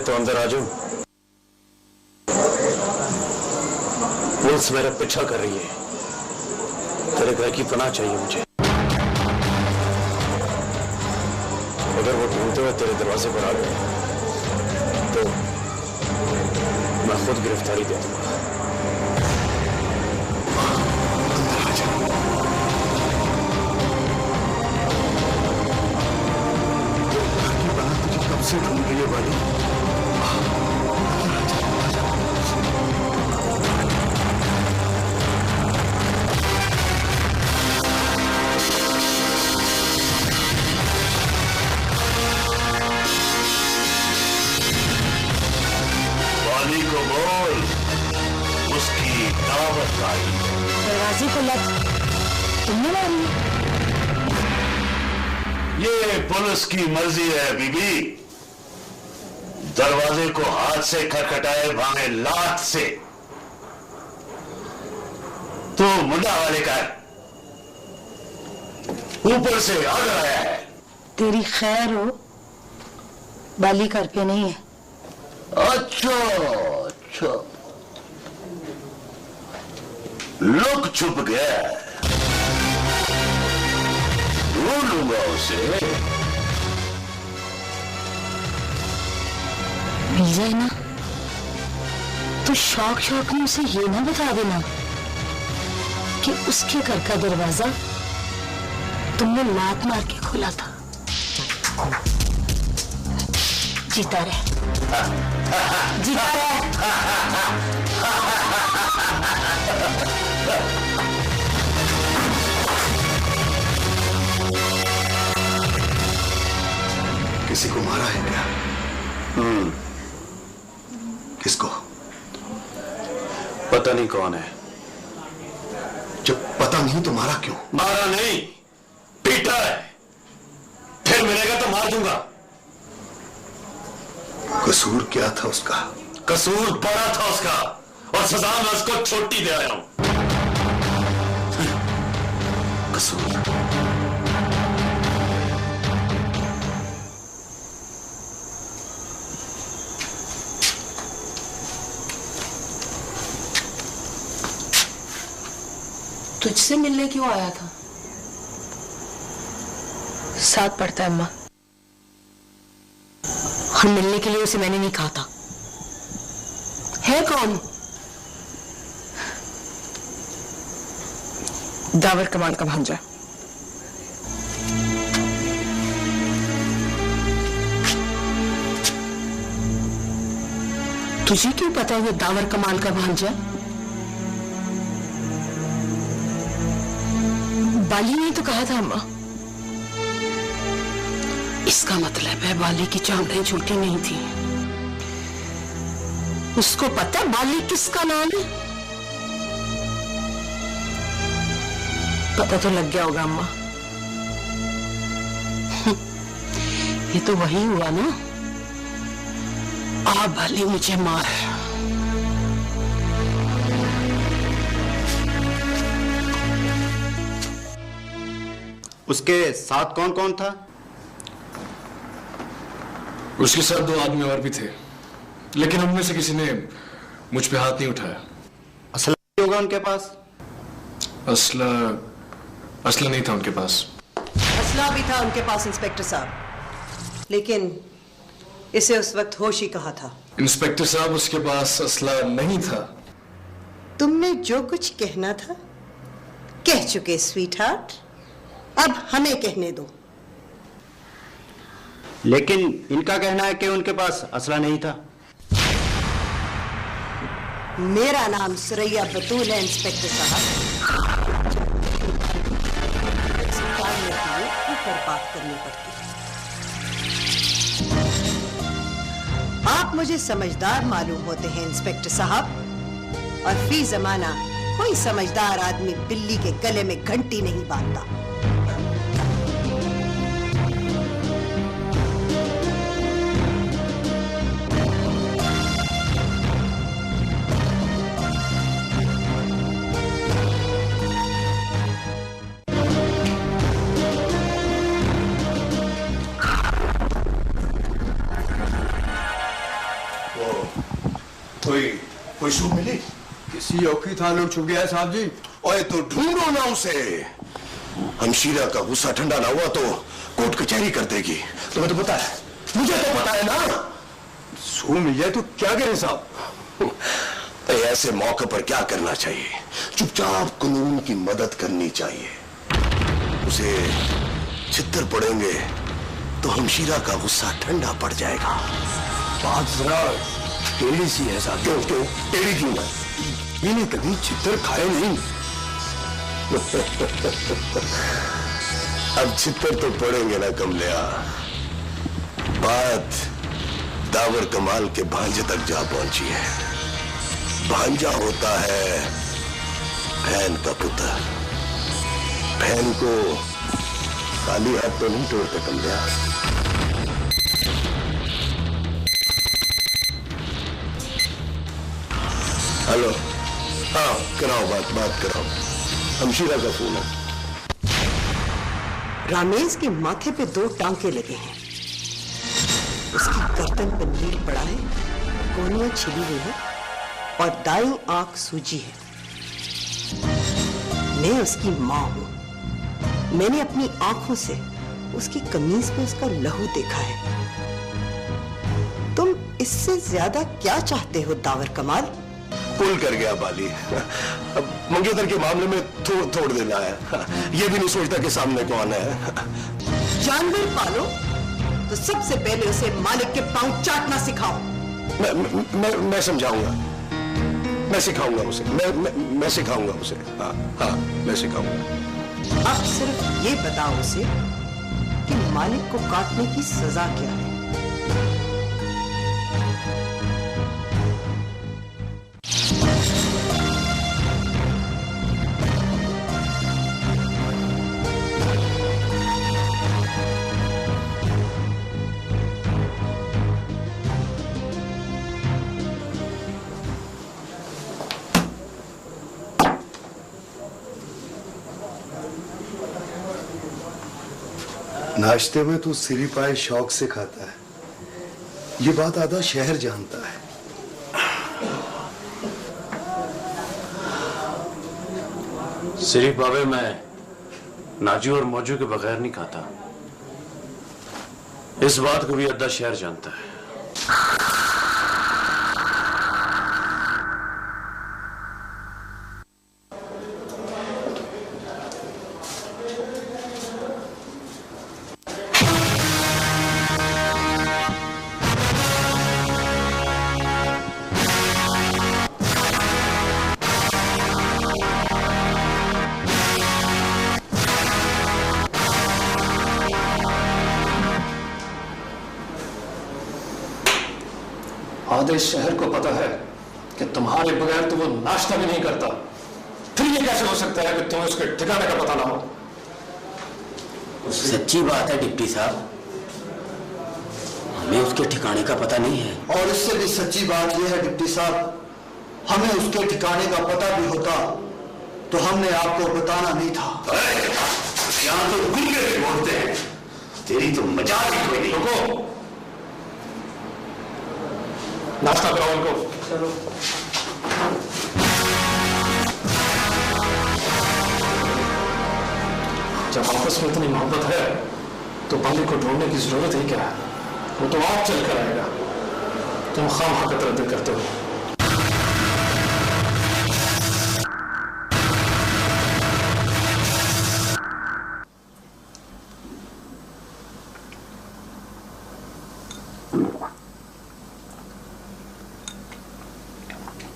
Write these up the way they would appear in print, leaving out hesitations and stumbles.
तो अंदर आ जाऊं? पुलिस मेरा पीछा कर रही है। तेरे घर की पनाह चाहिए मुझे। अगर वो ढूंढते हुए तेरे दरवाजे पर आ गए तो मैं खुद गिरफ्तारी दे दूंगा। तुझे कब से ढूंढ रही है बाली? बाली को बोल, उसकी दावत आई। दरवाजे को लग तुमने मारी? ये पुलिस की मर्जी है बीबी। दरवाजे को हाथ से खटखटाए भागे लात से तो मुंडा वाले का ऊपर से आग आया है। तेरी खैर हो, बाली घर पे नहीं है। अच्छा अच्छा, लुक छुप गया। ढूंढूंगा उसे। मिल जाए ना तो शौक शौक में उसे ये ना बता देना कि उसके घर का दरवाजा तुमने लात मार के खोला था। जीता रहे, जीता रहे। किसी को मारा है क्या? किसको? पता नहीं कौन है। जब पता नहीं तो मारा क्यों? मारा नहीं, पीटा है। फिर मिलेगा तो मार दूंगा। कसूर क्या था उसका? कसूर बड़ा था उसका और सजा मैं उसको छोटी दे आया हूं। कसूर तुझसे मिलने क्यों आया था? साथ पड़ता है अम्मा, और मिलने के लिए उसे मैंने नहीं कहा था। है कौन? दावर कमाल का भांजा। तुझे क्यों पता है वो दावर कमाल का भांजा? बाली ने तो कहा था अम्मा। इसका मतलब है बाली की चांदें झूठी नहीं थी। उसको पता है बाली किसका नाम है? पता तो लग गया होगा अम्मा। ये तो वही हुआ ना। आ बाली मुझे मार। उसके साथ कौन कौन था? उसके साथ 2 आदमी और भी थे, लेकिन उनमें से किसी ने मुझ पे हाथ नहीं उठाया। असला होगा उनके पास? असला नहीं था उनके पास। असला भी था उनके पास इंस्पेक्टर साहब, लेकिन इसे उस वक्त होश ही कहा था। इंस्पेक्टर साहब, उसके पास असला नहीं था। तुमने जो कुछ कहना था कह चुके स्वीट हार्ट, अब हमें कहने दो। लेकिन इनका कहना है कि उनके पास असला नहीं था। मेरा नाम सुरैया बतूल है इंस्पेक्टर साहब। स्वीकारने के लिए ऊपर बात करनी पड़ती है। आप मुझे समझदार मालूम होते हैं इंस्पेक्टर साहब, और फी जमाना कोई समझदार आदमी बिल्ली के गले में घंटी नहीं बांधता। कोई सूह मिली? किसी औखी थान लोग छुप गया है साहब जी। ओए तो ढूंढो ना उसे। हमशीरा का गुस्सा ठंडा ना हुआ तो कोर्ट कचहरी कर देगी। तुम्हें तो पता है, मुझे तो पता है ना। सूह मिल जाए तो क्या करें साहब? तो ऐसे मौके पर क्या करना चाहिए? चुपचाप कानून की मदद करनी चाहिए। उसे छितर पड़ेंगे तो हमशीरा का गुस्सा ठंडा पड़ जाएगा। बात जरा टेढ़ी सी है साहब। क्यों क्यों टेढ़ी क्यों है? इन्हें कभी छितर खाए नहीं। अब छितर तो पड़ेंगे ना कमलिया। बात दावर कमाल के भांजे तक जा पहुंची है। भांजा होता है बहन का पुत्र। बहन को खाली हाथ तो नहीं तोड़ते कमलिया। हेलो, हाँ कराओ, बात कराओ। हमशीरा का फोन है। रामेश के माथे पे 2 टांके लगे हैं। उसकी गर्दन पर नील पड़ा है, कोहनियां छिली हुई है और दाईं आंख सूजी है। मैं उसकी मां हूं। मैंने अपनी आंखों से उसकी कमीज पे उसका लहू देखा है। तुम इससे ज्यादा क्या चाहते हो दावर कमाल? पुल कर गया बाली। अब मंगेतर के मामले में थोड़ देना है। ये भी नहीं सोचता कि सामने कौन है। जानवर पालो तो सबसे पहले उसे मालिक के पांव चाटना सिखाओ। मैं समझाऊंगा, मैं सिखाऊंगा उसे। मैं सिखाऊंगा उसे। हाँ मैं सिखाऊंगा। अब सिर्फ ये बताओ उसे कि मालिक को काटने की सजा क्या है। नाश्ते में तू सिरी पाए शौक से खाता है, ये बात आधा शहर जानता है। सिरी पावे मैं नाजू और मौजू के बगैर नहीं खाता। इस बात को भी आधा शहर जानता है। आधे शहर को पता है कि तुम्हारे बगैर तो वो नाश्ता भी नहीं करता। फिर ये कैसे हो सकता है कि तुम्हें उसके ठिकाने का पता ना हो? सच्ची बात है डिप्टी साहब, हमें उसके ठिकाने का पता नहीं है। और इससे भी सच्ची बात यह है डिप्टी साहब, हमें उसके ठिकाने का पता भी होता तो हमने आपको बताना नहीं था। यहाँ तो गुंगे भी बोलते हैं, तेरी तो मजाक ही कोई नहीं। रुको, नाश्ता कराओ उनको। चलो। जब आपस में इतनी मोहब्बत है तो बाली को ढूंढने की जरूरत ही क्या है? वो तो आप चल कर आएगा। तुम खामखा का तरद्दुद करते हो।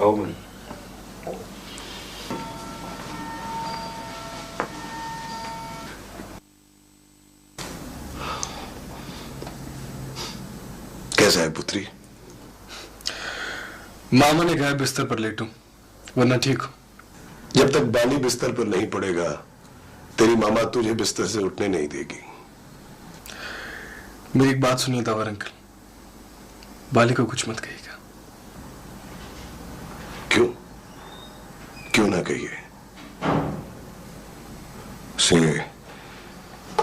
ओवन कैसा है पुत्री? मामा ने कहा बिस्तर पर लेटूं वरना ठीक हो। जब तक बाली बिस्तर पर नहीं पड़ेगा तेरी मामा तुझे बिस्तर से उठने नहीं देगी। मेरी एक बात सुनिए दावर अंकल, बाली को कुछ मत कहिएगा। क्यों? क्यों ना कहिए? उसे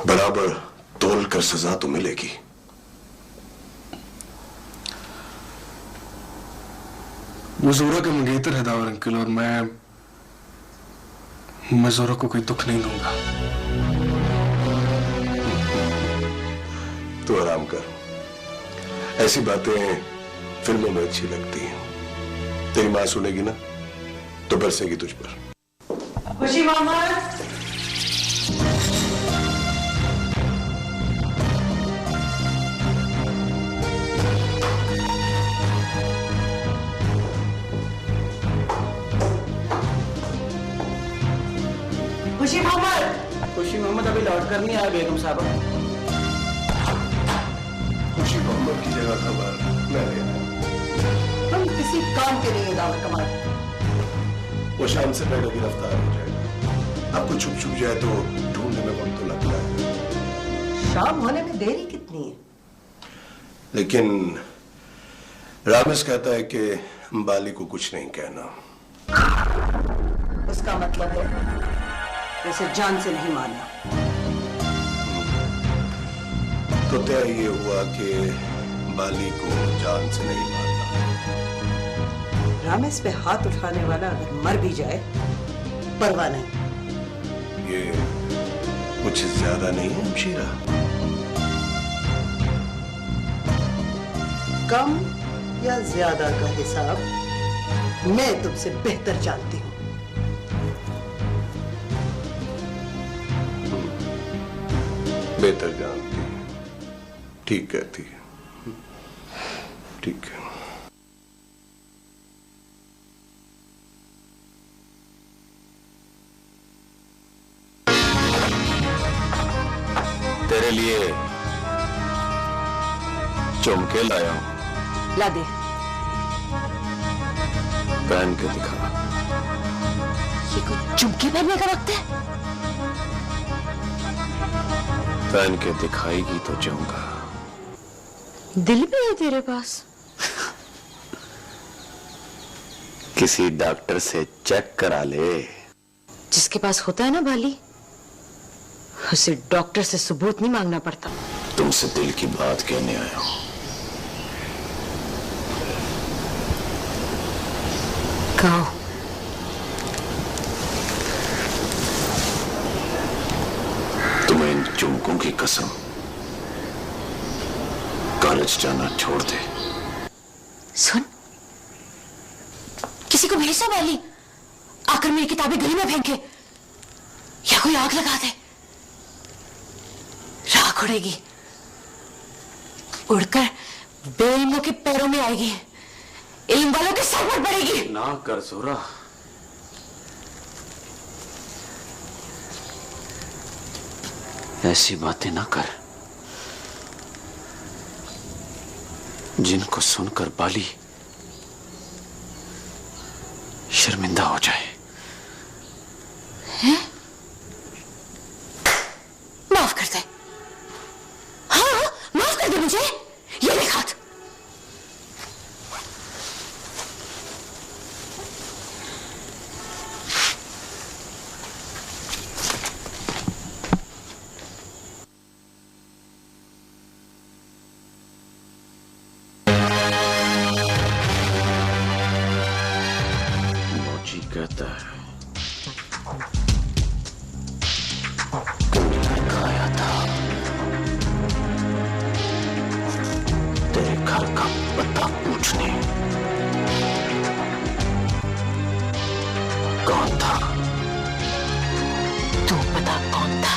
बराबर तोल कर सजा तो मिलेगी। वो जोरा का मंगेतर है दावर अंकल, और मैं जोरा को कोई दुख नहीं दूंगा। तो आराम कर, ऐसी बातें फिल्मों में अच्छी लगती हैं। तेरी मां सुनेगी ना तो बरसेगी तुझ पर। खुशी मामा, खुशी मोहम्मद। खुशी मोहम्मद अभी लौट कर नहीं आया बेगम साहब। खुशी मोहम्मद की जगह खबर मैं ले आया। हम किसी काम के नहीं है दावर कमाल। वो शाम से पहले गिरफ्तार हो जाएगा। आपको छुप छुप जाए तो ढूंढने में वक्त तो लगता है। शाम होने में देरी कितनी है? लेकिन रामेश कहता है कि बाली को कुछ नहीं कहना। उसका मतलब है उसे जान से नहीं मारना। तो तय ये हुआ कि बाली को जान से नहीं मारना। रामेश पे हाथ उठाने वाला अगर मर भी जाए परवाह नहीं। ये कुछ ज्यादा नहीं है हमशीरा? कम या ज्यादा का हिसाब मैं तुमसे बेहतर जानती हूँ। बेहतर जानती है, ठीक कहती है, ठीक है। तेरे लिए चुमके लाया हूं, ला दे। पहन के दिखा। ये कोई झुमके पहनने का वक्त है? पहन के दिखाएगी तो जाऊंगा। दिल भी है तेरे पास? किसी डॉक्टर से चेक करा ले। जिसके पास होता है ना बाली, उसे डॉक्टर से सबूत नहीं मांगना पड़ता। तुमसे दिल की बात कहने आया हूं। कहो। तुम्हें इन चुमकों की कसम, कॉलेज जाना छोड़ दे। सुन, किसी को भेजा बाली आकर मेरी किताबें गली में फेंके, या कोई आग लगा दे। राख उड़ेगी, उड़कर बेइल्मों के पैरों में आएगी, इल्म वालों के सर पर पड़ेगी। ना कर जोरा, ऐसी बातें ना कर जिनको सुनकर बाली शर्मिंदा हो जाए। हैं? माफ कर दे। हाँ, माफ कर दे मुझे। ये देख हाथ। मौजी कहता है तुमने खाया था तेरे घर का पता पूछने। कौन था? तू पता कौन था?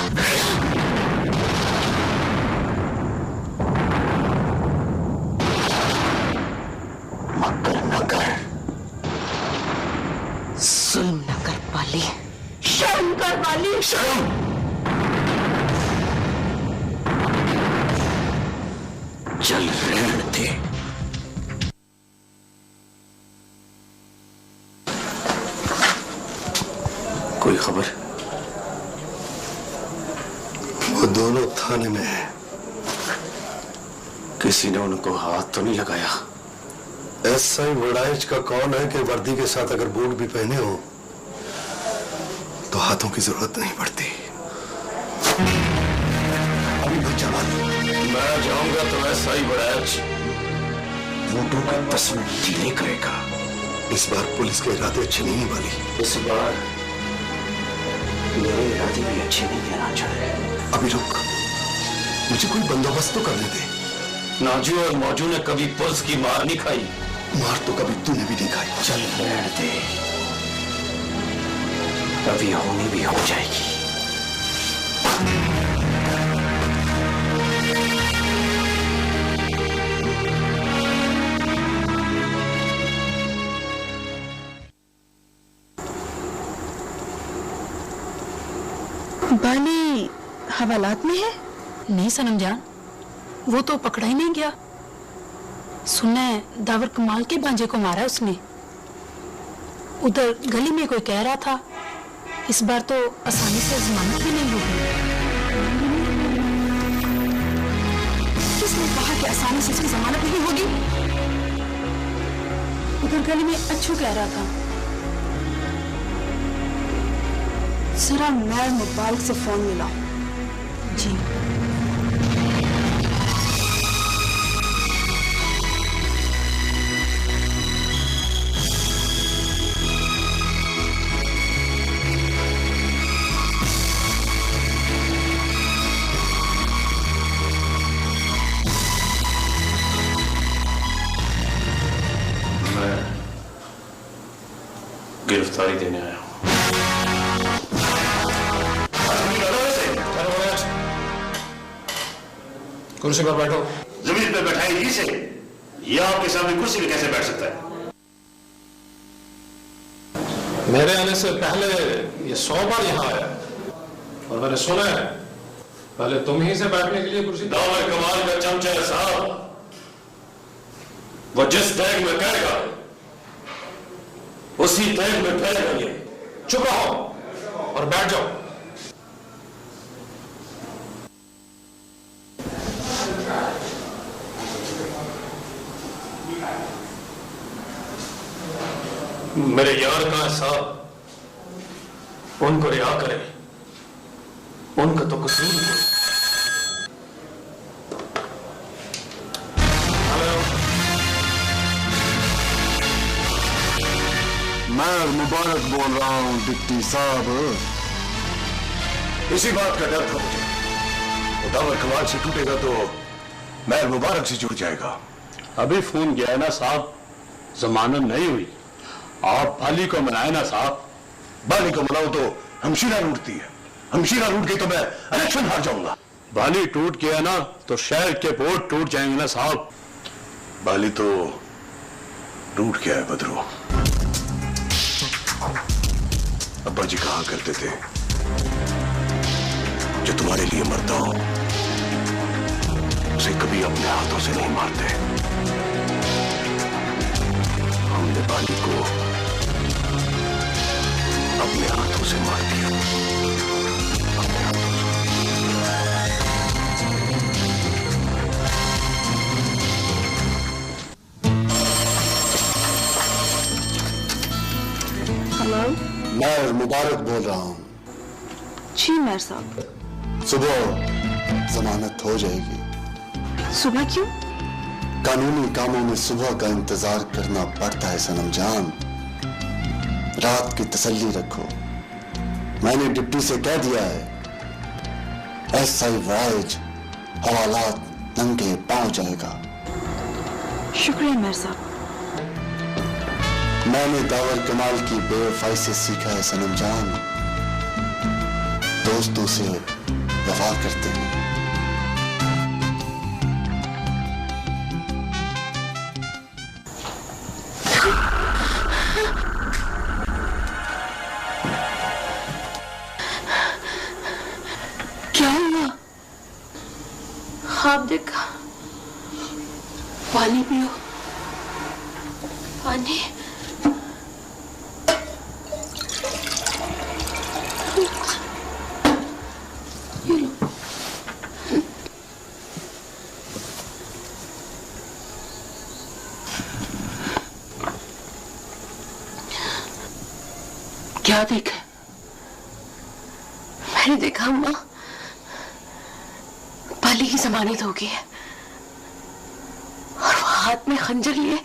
मकर नगर। जुल्म न कर बाली, शर्म कर बाली। शर्म? चल रहने दे। कोई खबर? वो दोनों थाने में है। किसी ने उनको हाथ तो नहीं लगाया? एसआई वड़ाइच का कौन है कि वर्दी के साथ अगर बूट भी पहने हो तो हाथों की जरूरत नहीं पड़ती। अभी बच्चा मैं जाऊंगा तो एसआई वड़ाइच बूटों का तस्वीर नहीं करेगा। इस बार पुलिस के इरादे अच्छे नहीं वाली। इस बार मेरे इरादे भी अच्छे नहीं कहना चाहे। अभी रुक, मुझे कोई बंदोबस्त तो करने दे। नाजू और मौजू ने कभी पुलिस की मार नहीं खाई। मार तो कभी तूने भी नहीं खाई। चल बैठ दे, कभी होनी भी हो जाएगी। बाली हवालात में है? नहीं सनम जान, वो तो पकड़ा ही नहीं गया। सुनना है दावर कमाल के भांजे को मारा उसने। उधर गली में कोई कह रहा था इस बार तो आसानी से जमानत भी नहीं होगी। किसने कहा कि आसानी से इसकी जमानत नहीं होगी? उधर गली में अच्छू कह रहा था। जरा मैं मुबारक से फोन मिला। जी गिरफ्तारी देने आया हूं। कुर्सी पर बैठो। जमीन पे बैठाएगी से या आपके सामने कुर्सी पे कैसे बैठ सकता है? मेरे आने से पहले ये 100 बार यहाँ आया और मैंने सुना है पहले तुम ही से बैठने के लिए कुर्सी। दावर कमाल का चमचा है साहब, वो जिस टैग में कहेगा उसी टैग में फैलेगा। ये चुप रहो और बैठ जाओ। मेरे यार का साहब, उनको रिहा करें, उनका तो कसूर नहीं। मैं मुबारक बोल रहा हूं डिप्टी साहब। इसी बात का डर था मुझे। वो दावर कमाल से टूटेगा तो मैं मुबारक से जुड़ जाएगा। अभी फोन किया है ना साहब, जमानत नहीं हुई। आप बाली को मनाए ना साहब। बाली को मनाऊं तो हमशीरा लूटती है। हमशीरा लूट गई तो मैं इलेक्शन हार जाऊंगा। बाली टूट गया ना तो शहर के बोर्ड टूट जाएंगे ना साहब। बाली तो टूट गया है बदरू। अब्बा जी कहा करते थे जो तुम्हारे लिए मरता हो उसे कभी अपने हाथों से नहीं मारते। हमने बाली को अपने हाथों से मार दिया। अपने हाथों से। हेलो, मैं मुबारक बोल रहा हूँ। जी मेयर साहब। सुबह जमानत हो जाएगी। सुबह क्यों? कानूनी कामों में सुबह का इंतजार करना पड़ता है सनम जान। रात की तसल्ली रखो। मैंने डिप्टी से कह दिया है SI वाइज हवालात नंगे पांव जाएगा। शुक्रिया मेयर साहब। मैंने दावर कमाल की बेवफाई से सीखा है सनम जान, दोस्तों से वफा करते हैं। क्या हुआ? ख्वाब देखा? पानी पियो। पानी। ये लो। क्या देखा? मैंने देखा अम्मा, बाली की जमानत हो गई है और वो हाथ में खंजर लिए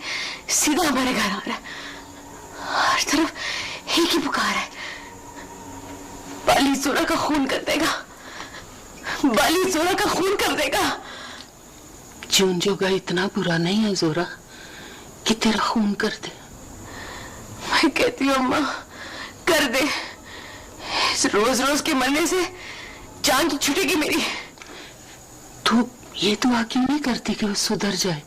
सीधा हमारे घर आ रहा है। सिर्फ एक ही पुकार है, बाली जोरा का खून कर देगा, बाली जोरा का खून कर देगा। जून जोगा इतना बुरा नहीं है जोरा कि तेरा खून कर दे। मैं कहती हूँ अम्मा, कर दे। इस रोज रोज के मरने से जान तो छूटेगी मेरी। तू ये दुआ क्यों नहीं करती कि वो सुधर जाए?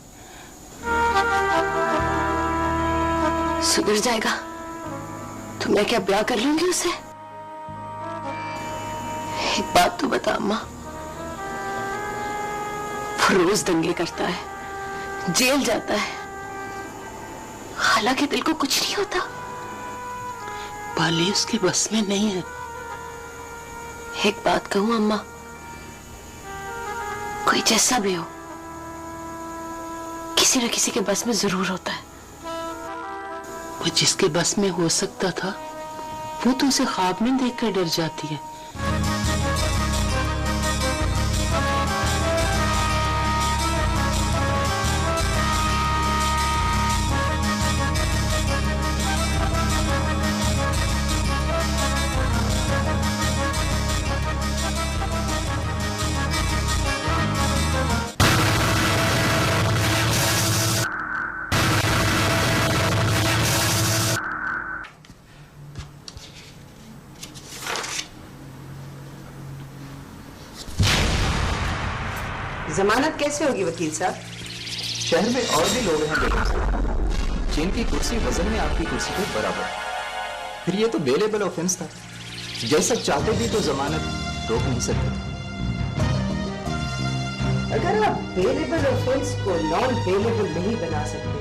सुधर जाएगा तो मैं क्या ब्याह कर लूंगी उसे? एक बात तो बता अम्मा, वो रोज दंगे करता है, जेल जाता है, हालांकि दिल को कुछ नहीं होता। बाली उसके बस में नहीं है। एक बात कहूं अम्मा, कोई जैसा भी हो, किसी न किसी के बस में जरूर होता है। वो जिसके बस में हो सकता था वो तो उसे ख्वाब में देखकर डर जाती है। जमानत कैसे होगी वकील साहब? शहर में और भी लोग हैं बेगम साहब, जिनकी कुर्सी वजन में आपकी कुर्सी के बराबर। फिर ये तो बेलेबल ऑफेंस था, जैसा चाहते भी तो जमानत रोक नहीं सकते थे। अगर आप बेलेबल ऑफेंस को नॉन बेलेबल नहीं बना सकते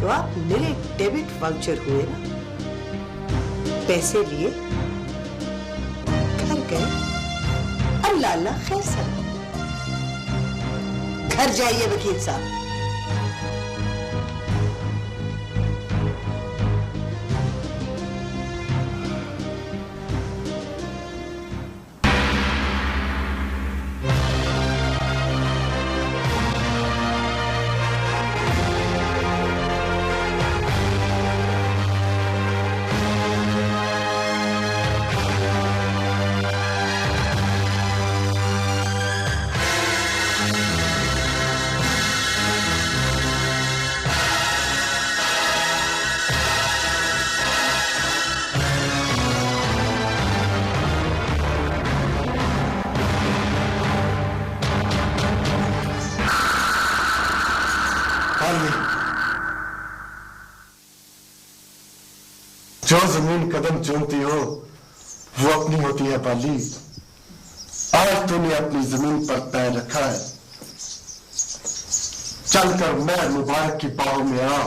तो आप मेरे डेबिट वाउचर हुए ना, पैसे लिए, घर गए, अल्लाह अल्लाह खैर सलाम। घर जाइए वकील साहब। जो जमीन कदम चूमती हो वो अपनी होती है बाली। आज तूने अपनी जमीन पर पैर रखा है, चलकर मैं मुबारक की बाहों में आ।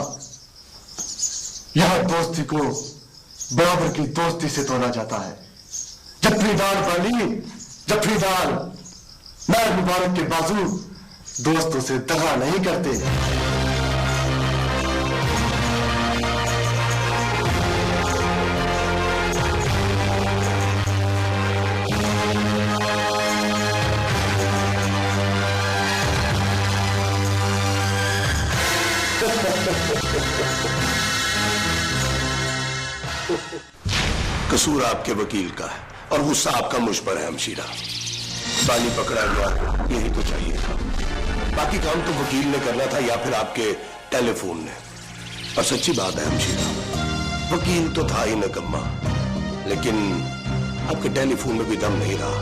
यहां दोस्ती को बराबर की दोस्ती से तोड़ा जाता है। जफरीदार बाली, जफरीदार। मैं मुबारक के बाजू दोस्तों से दगा नहीं करते। कसूर आपके वकील का है और गुस्सा आपका मुझ पर है हमशीरा। बाली पकड़ा गया, यही तो चाहिए था। बाकी काम तो वकील ने करना था या फिर आपके टेलीफोन ने। और सच्ची बात है हमशीरा, वकील तो था ही निकम्मा, लेकिन आपके टेलीफोन में भी दम नहीं रहा।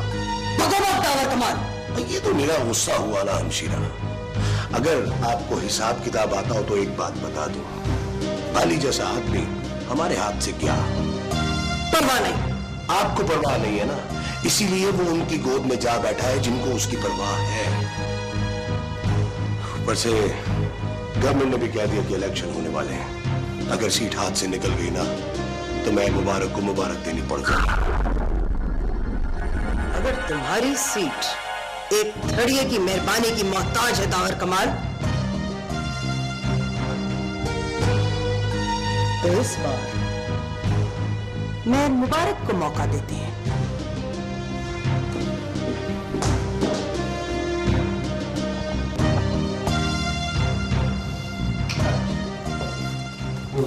दावर कमाल, ये तो मेरा गुस्सा हुआ ना हमशीरा। अगर आपको हिसाब किताब आता हो तो एक बात बता दूं, बाली जैसा आदमी हमारे हाथ से क्या। परवाह नहीं। आपको परवाह नहीं है ना, इसीलिए वो उनकी गोद में जा बैठा है जिनको उसकी परवाह है। ऊपर से गवर्नमेंट ने भी कह दिया कि इलेक्शन होने वाले हैं। अगर सीट हाथ से निकल गई ना तो मैं मुबारक को मुबारक देनी पड़ जाएगी। अगर तुम्हारी सीट एक थड़िए की मेहरबानी की मोहताज है दावर कमाल, तो इस बार मैं मुबारक को मौका देती है।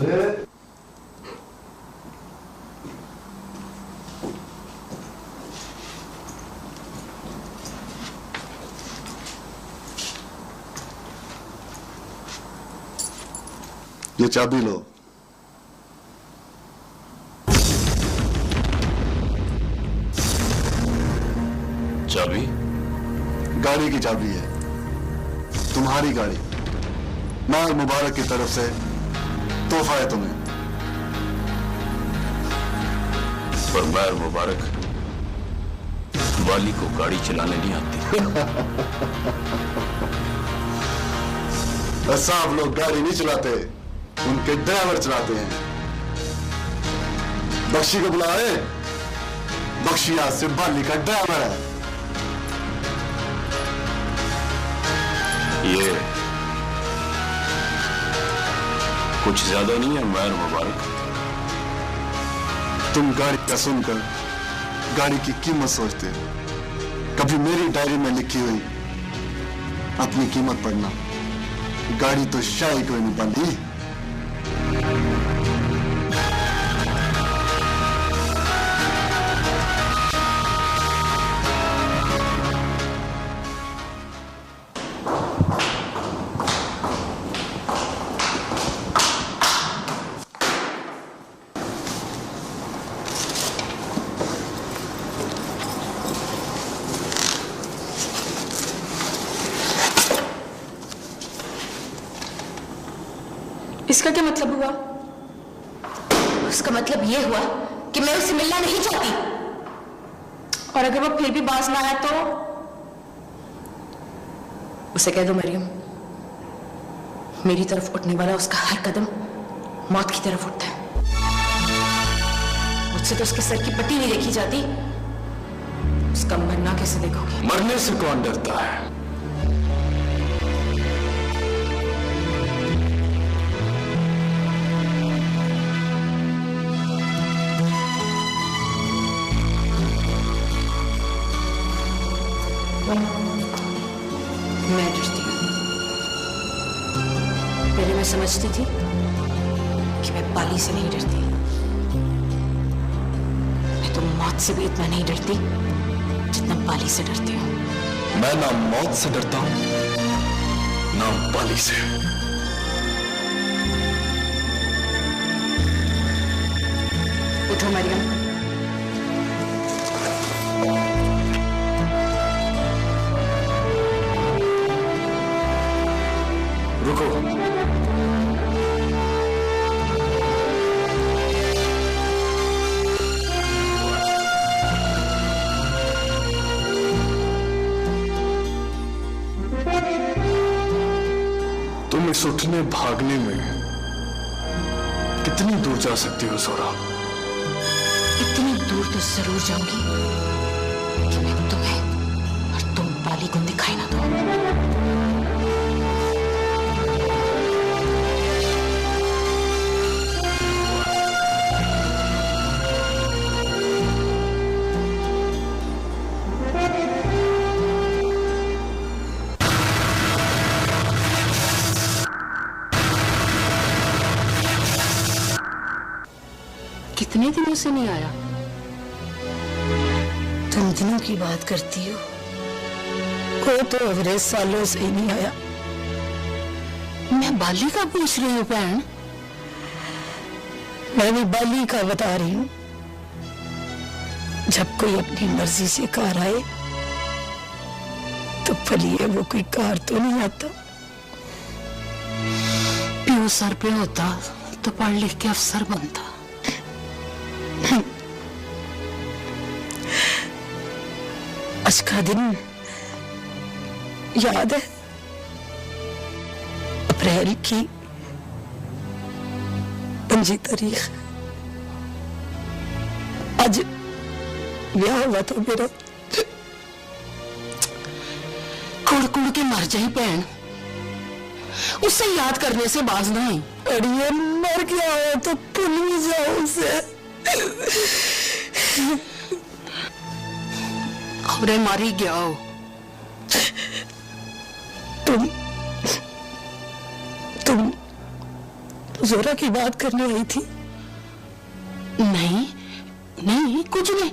ये चाबी लो। चाबी? गाड़ी की चाबी है, तुम्हारी गाड़ी। माल मुबारक की तरफ से तोहफा है तुम्हें। पर मैर मुबारक वाली को गाड़ी चलाने नहीं आती। साहब लोग गाड़ी नहीं चलाते, उनके ड्राइवर चलाते हैं। बख्शी को बुलाए, बख्शी आज से बाली का ड्राइवर है। ये कुछ ज्यादा नहीं है मैर मुबारक? तुम गाड़ी का सुनकर गाड़ी की कीमत सोचते हो। कभी मेरी डायरी में लिखी हुई अपनी कीमत पढ़ना। गाड़ी तो शाही कोई नहीं बनती। इसका क्या मतलब हुआ? उसका मतलब यह हुआ कि मैं उससे मिलना नहीं चाहती, और अगर वो फिर भी बाज ना आया तो उसे कह दो मरियम, मेरी तरफ उठने वाला उसका हर कदम मौत की तरफ उठता है। मुझसे तो उसके सर की पट्टी नहीं देखी जाती, उसका मरना कैसे देखोगे? मरने से कौन डरता है? मैं डरती हूँ। पहले मैं समझती थी कि मैं बाली से नहीं डरती, मैं तो मौत से भी इतना नहीं डरती जितना बाली से डरती हूँ। मैं ना मौत से डरता हूं ना बाली से। उठो मरियम। रुको। तुम इस उठने भागने में कितनी दूर जा सकती हो सोरा? इतनी दूर तो जरूर जाऊंगी कि मैं तुम्हें और तुम बाली को दिखाई ना दो। कितने दिनों से नहीं आया? तुम दिनों की बात करती हो, वो तो अवरेज सालों से ही नहीं आया। मैं बाली का पूछ रही हूँ बहन। मैं भी बाली का बता रही हूँ। जब कोई अपनी मर्जी से कार आए तो फलिए वो कोई कार तो नहीं आता। प्यो सर पे होता तो पढ़ लिख के अफसर बनता। आज का दिन याद है? अप्रैल की 5 तारीख। आज ब्याह हुआ तो मेरा। कुड़ कुड़ के मर जाई बहन, उससे याद करने से बाज नहीं। अड़िए मर गया हो तो भूल ही जाओ उसे। खबरें मारी गया हो। तुम जोरा की बात करने आई थी? नहीं नहीं, कुछ नहीं।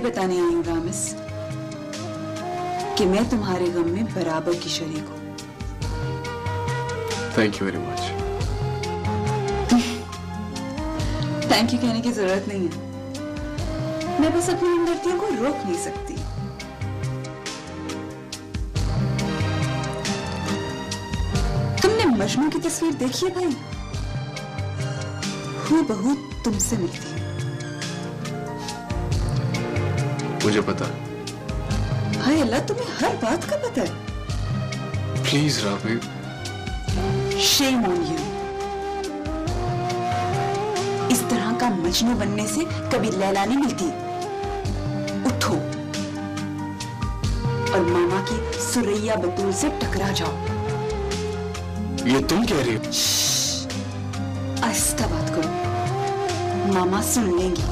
बताने आई हूँ रामिस कि मैं तुम्हारे गम में बराबर की शरीक हूँ। Thank you very much. Thank you कहने की जरूरत नहीं है, मैं बस अपनी हमदर्दियों को रोक नहीं सकती। तुमने मजनू की तस्वीर देखी है भाई? हूबहू तुमसे मिलती है। मुझे पता। हाय अल्लाह, तुम्हें हर बात का पता है। Please Rabi. Shame on you. इस तरह का मजनू बनने से कभी लैला नहीं मिलती। उठो और मामा की सुरैया बतूल से टकरा जाओ। ये तुम कह रही हो? आहिस्ता बात करो, मामा सुन लेंगी।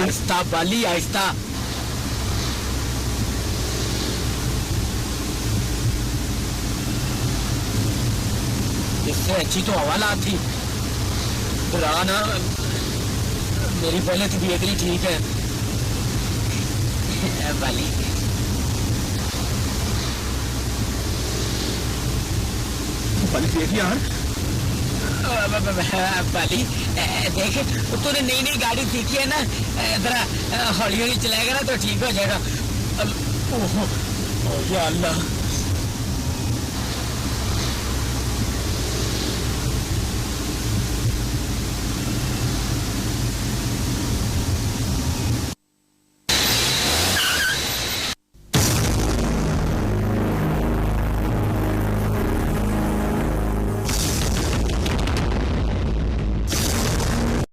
आहिस्ता बाली आहिस्ता। इससे अच्छी तो हवाला थी। ना मेरी पहले तबीयत नहीं ठीक है बाली। बाली देख यार, बाली देख, तूने नई नई गाड़ी सीखी है ना, जरा हौली हौली चलाएगा ना तो ठीक हो जाएगा। ओह या अल्लाह,